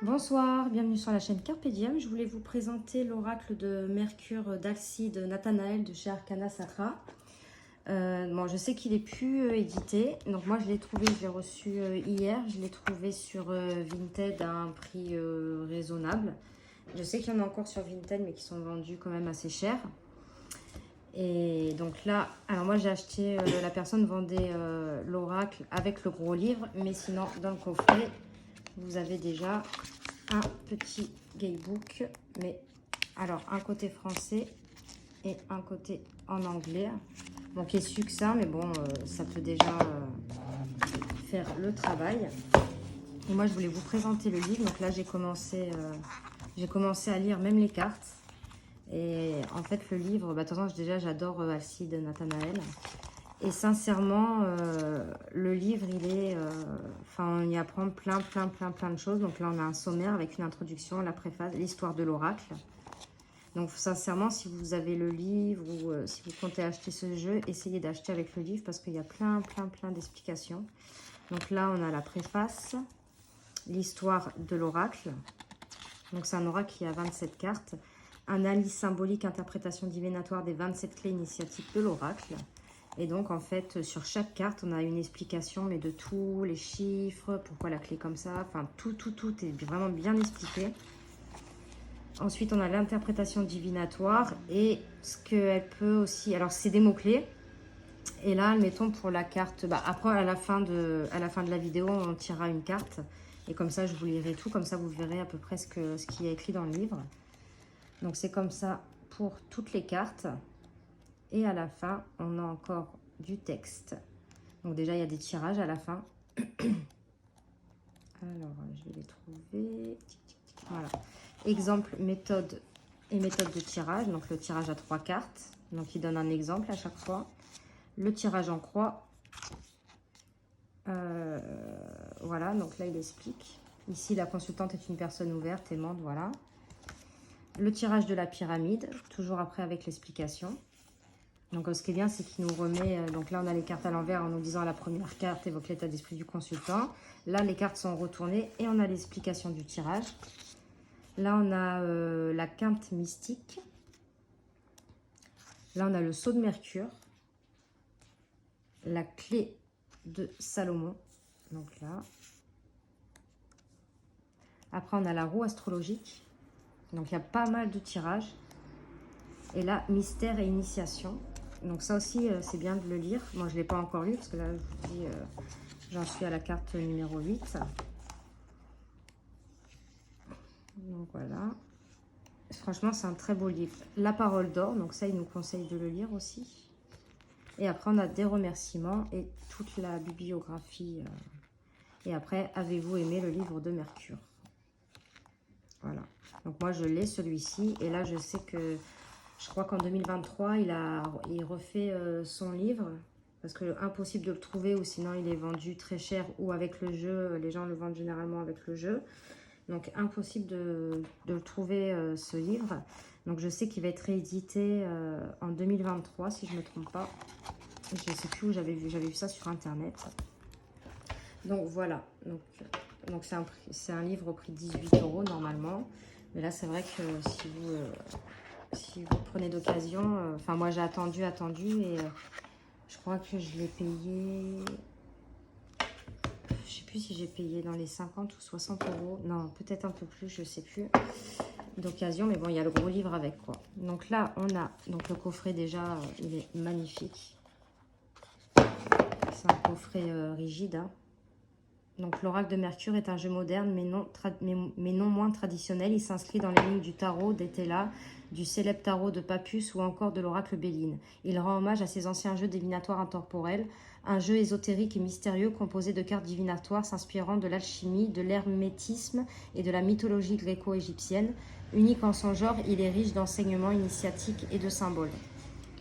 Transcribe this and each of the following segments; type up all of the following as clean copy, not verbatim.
Bonsoir, bienvenue sur la chaîne Carpe Diem. Je voulais vous présenter l'oracle de Mercure d'Alcide Nathanaël de chez Arcana Sacra. Bon, je sais qu'il est plus édité, donc moi je l'ai trouvé, je l'ai reçu hier, je l'ai trouvé sur Vinted à un prix raisonnable. Je sais qu'il y en a encore sur Vinted, mais qui sont vendus quand même assez cher. Et donc là, alors moi j'ai acheté, la personne vendait l'oracle avec le gros livre, mais sinon dans le coffret, vous avez déjà un petit guidebook, mais alors un côté français et un côté en anglais. Bon, qui est succinct, mais bon, ça peut déjà faire le travail. Et moi, je voulais vous présenter le livre. Donc là, j'ai commencé à lire même les cartes. Et en fait, le livre, bah, de toute façon, déjà, j'adore Alcide Nathanaël. Et sincèrement, le livre, on y apprend plein de choses. Donc là, on a un sommaire avec une introduction, la préface, l'histoire de l'oracle. Donc sincèrement, si vous avez le livre ou si vous comptez acheter ce jeu, essayez d'acheter avec le livre parce qu'il y a plein d'explications. Donc là, on a la préface, l'histoire de l'oracle. Donc c'est un oracle qui a 27 cartes. Analyse symbolique, interprétation divinatoire des 27 clés initiatiques de l'oracle. Et donc, en fait, sur chaque carte, on a une explication, mais de tous les chiffres, pourquoi la clé comme ça, enfin, tout est vraiment bien expliqué. Ensuite, on a l'interprétation divinatoire et ce qu'elle peut aussi... Alors, c'est des mots-clés. Et là, admettons, pour la carte... Bah, après, à la fin de la vidéo, on tirera une carte. Et comme ça, je vous lirai tout. Comme ça, vous verrez à peu près ce qui est écrit dans le livre. Donc, c'est comme ça pour toutes les cartes. Et à la fin, on a encore du texte. Donc déjà, il y a des tirages à la fin. Alors, je vais les trouver. Voilà. Exemple, méthode et méthode de tirage. Donc le tirage à 3 cartes. Donc il donne un exemple à chaque fois. Le tirage en croix. Voilà, donc là, il explique. Ici, la consultante est une personne ouverte, aimante, voilà. Le tirage de la pyramide, toujours après avec l'explication. Donc ce qui est bien, c'est qu'il nous remet, donc là on a les cartes à l'envers en nous disant la première carte évoque l'état d'esprit du consultant. Là les cartes sont retournées et on a l'explication du tirage. Là on a la quinte mystique. Là on a le sceau de Mercure. La clé de Salomon. Donc là. Après on a la roue astrologique. Donc il y a pas mal de tirages. Et là, mystère et initiation. Donc ça aussi, c'est bien de le lire. Moi, je ne l'ai pas encore lu parce que là, je vous dis, j'en suis à la carte numéro 8. Donc voilà. Franchement, c'est un très beau livre. La parole d'or, donc ça, il nous conseille de le lire aussi. Et après, on a des remerciements et toute la bibliographie. Et après, avez-vous aimé le livre de Mercure? Voilà. Donc moi, je l'ai celui-ci. Et là, je sais que... Je crois qu'en 2023, il refait son livre. Parce que impossible de le trouver ou sinon il est vendu très cher ou avec le jeu. Les gens le vendent généralement avec le jeu. Donc impossible de le trouver ce livre. Donc je sais qu'il va être réédité en 2023 si je ne me trompe pas. Je ne sais plus où j'avais vu ça sur internet. Donc voilà. Donc c'est un livre au prix de 18 € normalement. Mais là c'est vrai que si vous prenez d'occasion, enfin moi j'ai attendu et je crois que je l'ai payé, je sais plus si j'ai payé dans les 50 ou 60 €, non peut-être un peu plus, je sais plus, d'occasion, mais bon il y a le gros livre avec quoi. Donc là on a donc le coffret déjà, il est magnifique, c'est un coffret rigide, hein. Donc l'oracle de Mercure est un jeu moderne mais non moins traditionnel. Il s'inscrit dans les lignes du tarot d'Etela, du célèbre tarot de Papus ou encore de l'oracle Béline. Il rend hommage à ses anciens jeux divinatoires intemporels, un jeu ésotérique et mystérieux composé de cartes divinatoires s'inspirant de l'alchimie, de l'hermétisme et de la mythologie gréco-égyptienne. Unique en son genre, il est riche d'enseignements initiatiques et de symboles.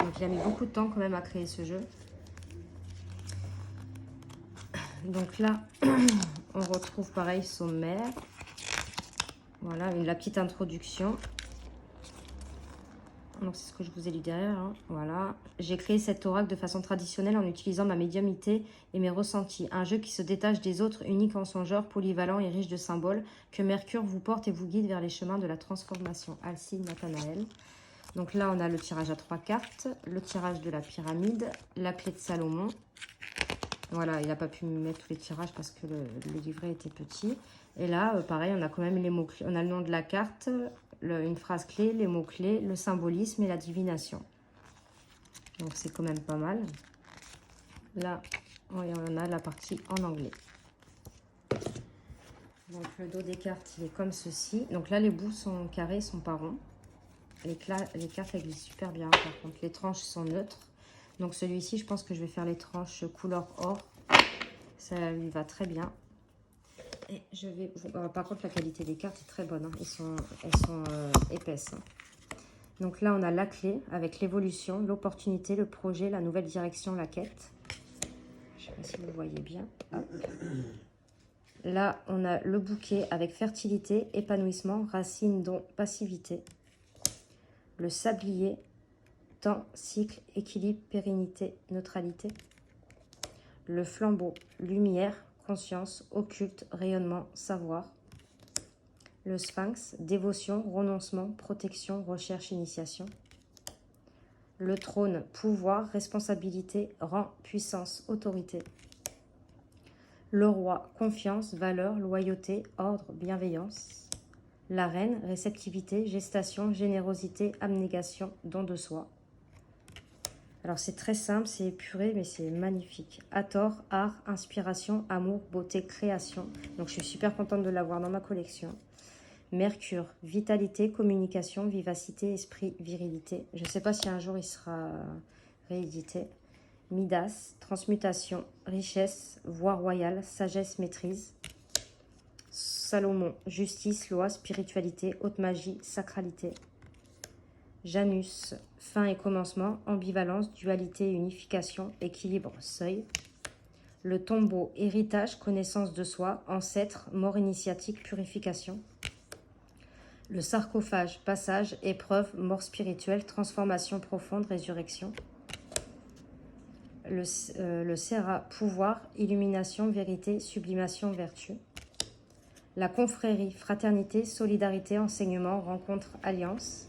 Donc il a mis beaucoup de temps quand même à créer ce jeu. Donc là, on retrouve pareil sommaire. Voilà, la petite introduction. Donc c'est ce que je vous ai lu derrière, hein. Voilà. J'ai créé cet oracle de façon traditionnelle en utilisant ma médiumnité et mes ressentis. Un jeu qui se détache des autres, unique en son genre, polyvalent et riche de symboles, que Mercure vous porte et vous guide vers les chemins de la transformation. Alcide Nathanaël. Donc là, on a le tirage à 3 cartes, le tirage de la pyramide, la clé de Salomon. Voilà, il n'a pas pu me mettre tous les tirages parce que le livret était petit. Et là, pareil, on a quand même les mots-clés. On a le nom de la carte, une phrase clé, les mots-clés, le symbolisme et la divination. Donc, c'est quand même pas mal. Là, on a la partie en anglais. Donc, le dos des cartes, il est comme ceci. Donc là, les bouts sont carrés, ils sont pas ronds. Les cartes, elles glissent super bien. Par contre, les tranches sont neutres. Donc, celui-ci, je pense que je vais faire les tranches couleur or. Ça lui va très bien. Et je vais... par contre, la qualité des cartes est très bonne, hein. Elles sont épaisses, hein. Donc là, on a la clé avec l'évolution, l'opportunité, le projet, la nouvelle direction, la quête. Je ne sais pas si vous voyez bien. Hop. Là, on a le bouquet avec fertilité, épanouissement, racine, don, passivité. Le sablier, temps, cycle, équilibre, pérennité, neutralité. Le flambeau, lumière, conscience, occulte, rayonnement, savoir. Le sphinx, dévotion, renoncement, protection, recherche, initiation. Le trône, pouvoir, responsabilité, rang, puissance, autorité. Le roi, confiance, valeur, loyauté, ordre, bienveillance. La reine, réceptivité, gestation, générosité, abnégation, don de soi. Alors c'est très simple, c'est épuré, mais c'est magnifique. Hathor, art, inspiration, amour, beauté, création. Donc je suis super contente de l'avoir dans ma collection. Mercure, vitalité, communication, vivacité, esprit, virilité. Je ne sais pas si un jour il sera réédité. Midas, transmutation, richesse, voie royale, sagesse, maîtrise. Salomon, justice, loi, spiritualité, haute magie, sacralité. Janus, fin et commencement, ambivalence, dualité et unification, équilibre, seuil. Le tombeau, héritage, connaissance de soi, ancêtre, mort initiatique, purification. Le sarcophage, passage, épreuve, mort spirituelle, transformation profonde, résurrection. Le sérat, pouvoir, illumination, vérité, sublimation, vertu. La confrérie, fraternité, solidarité, enseignement, rencontre, alliance.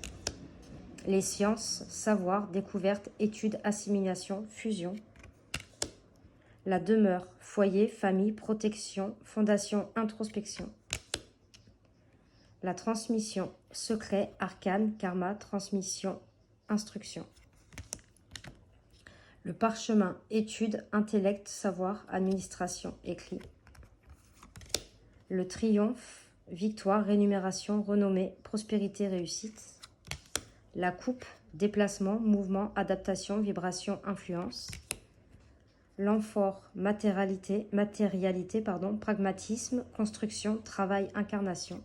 Les sciences, savoir, découverte, étude, assimilation, fusion. La demeure, foyer, famille, protection, fondation, introspection. La transmission, secret, arcane, karma, transmission, instruction. Le parchemin, étude, intellect, savoir, administration, écrit. Le triomphe, victoire, rémunération, renommée, prospérité, réussite. La coupe, déplacement, mouvement, adaptation, vibration, influence. L'amphore, matérialité, pragmatisme, construction, travail, incarnation.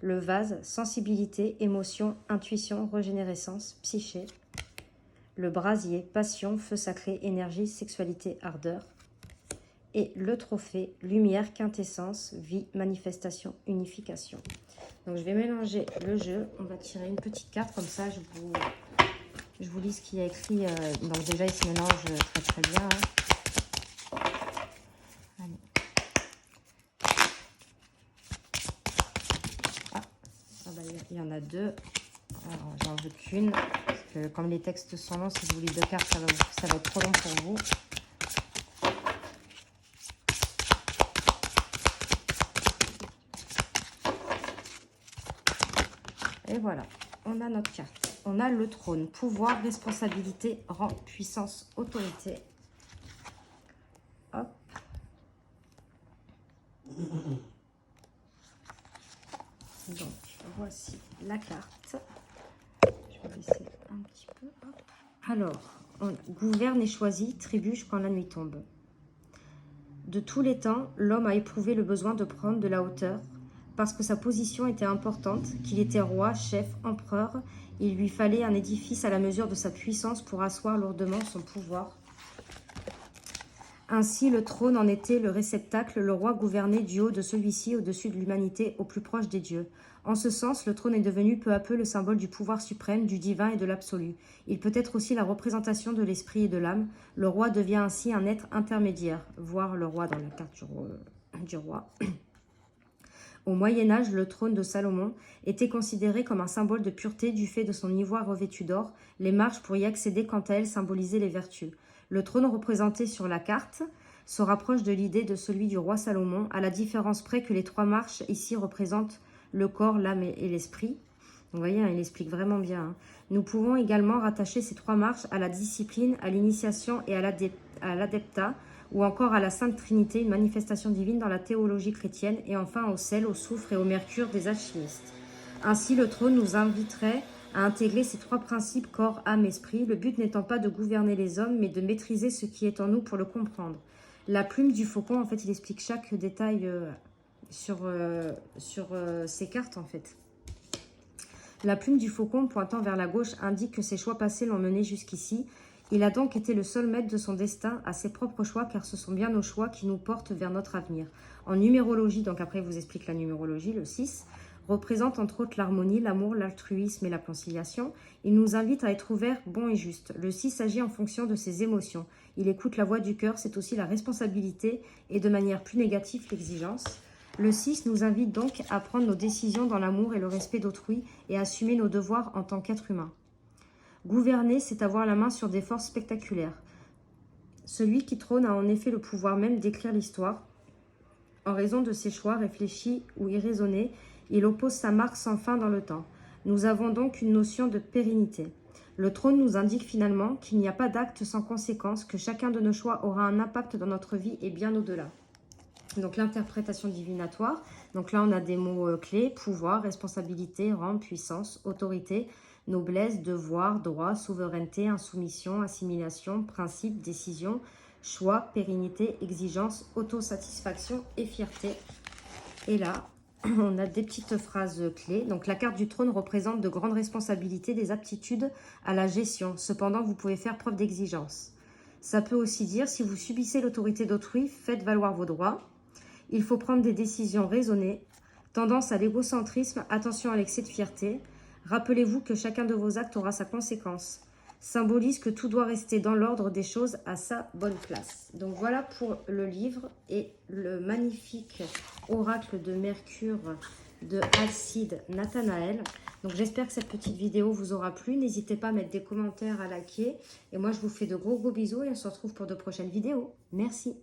Le vase, sensibilité, émotion, intuition, régénérescence, psyché. Le brasier, passion, feu sacré, énergie, sexualité, ardeur. Et le trophée, lumière, quintessence, vie, manifestation, unification. Donc je vais mélanger le jeu. On va tirer une petite carte, comme ça je vous lis ce qu'il y a écrit. Donc déjà il se mélange très très bien, hein. Allez. Bah, il y en a deux. Alors j'en veux qu'une. Parce que comme les textes sont longs, si je vous lis deux cartes, ça va être trop long pour vous. Et voilà, on a notre carte. On a le trône, pouvoir, responsabilité, rang, puissance, autorité. Hop. Donc, voici la carte. Je vais baisser un petit peu. Hop. Alors, on gouverne et choisit, trébuche quand la nuit tombe. De tous les temps, l'homme a éprouvé le besoin de prendre de la hauteur. Parce que sa position était importante, qu'il était roi, chef, empereur, il lui fallait un édifice à la mesure de sa puissance pour asseoir lourdement son pouvoir. Ainsi, le trône en était le réceptacle, le roi gouvernait du haut de celui-ci au-dessus de l'humanité, au plus proche des dieux. En ce sens, le trône est devenu peu à peu le symbole du pouvoir suprême, du divin et de l'absolu. Il peut être aussi la représentation de l'esprit et de l'âme. Le roi devient ainsi un être intermédiaire, voir le roi dans la carte du roi. Au Moyen-Âge, le trône de Salomon était considéré comme un symbole de pureté du fait de son ivoire revêtu d'or. Les marches pour y accéder, quant à elles, symbolisaient les vertus. Le trône représenté sur la carte se rapproche de l'idée de celui du roi Salomon, à la différence près que les 3 marches ici représentent le corps, l'âme et l'esprit. Vous voyez, il explique vraiment bien. Hein. Nous pouvons également rattacher ces 3 marches à la discipline, à l'initiation et à l'adepta, ou encore à la Sainte Trinité, une manifestation divine dans la théologie chrétienne, et enfin au sel, au soufre et au mercure des alchimistes. Ainsi, le trône nous inviterait à intégrer ces 3 principes, corps, âme, esprit, le but n'étant pas de gouverner les hommes, mais de maîtriser ce qui est en nous pour le comprendre. La plume du faucon, en fait, il explique chaque détail sur ces cartes, en fait. La plume du faucon, pointant vers la gauche, indique que ses choix passés l'ont mené jusqu'ici. Il a donc été le seul maître de son destin, à ses propres choix, car ce sont bien nos choix qui nous portent vers notre avenir. En numérologie, donc après il vous explique la numérologie, le 6, représente entre autres l'harmonie, l'amour, l'altruisme et la conciliation. Il nous invite à être ouverts, bons et justes. Le 6 agit en fonction de ses émotions. Il écoute la voix du cœur, c'est aussi la responsabilité et de manière plus négative l'exigence. Le 6 nous invite donc à prendre nos décisions dans l'amour et le respect d'autrui et à assumer nos devoirs en tant qu'être humain. Gouverner, c'est avoir la main sur des forces spectaculaires. Celui qui trône a en effet le pouvoir même d'écrire l'histoire. En raison de ses choix réfléchis ou irraisonnés, il oppose sa marque sans fin dans le temps. Nous avons donc une notion de pérennité. Le trône nous indique finalement qu'il n'y a pas d'acte sans conséquence, que chacun de nos choix aura un impact dans notre vie et bien au-delà. Donc l'interprétation divinatoire, donc là on a des mots clés, pouvoir, responsabilité, rang, puissance, autorité, noblesse, devoir, droit, souveraineté, insoumission, assimilation, principe, décision, choix, pérennité, exigence, autosatisfaction et fierté. Et là, on a des petites phrases clés. Donc la carte du trône représente de grandes responsabilités, des aptitudes à la gestion. Cependant, vous pouvez faire preuve d'exigence. Ça peut aussi dire, si vous subissez l'autorité d'autrui, faites valoir vos droits. Il faut prendre des décisions raisonnées. Tendance à l'égocentrisme, attention à l'excès de fierté. Rappelez-vous que chacun de vos actes aura sa conséquence. Symbolise que tout doit rester dans l'ordre des choses à sa bonne place. Donc voilà pour le livre et le magnifique oracle de Mercure de Alcide Nathanaël. Donc j'espère que cette petite vidéo vous aura plu. N'hésitez pas à mettre des commentaires, à liker. Et moi je vous fais de gros bisous et on se retrouve pour de prochaines vidéos. Merci.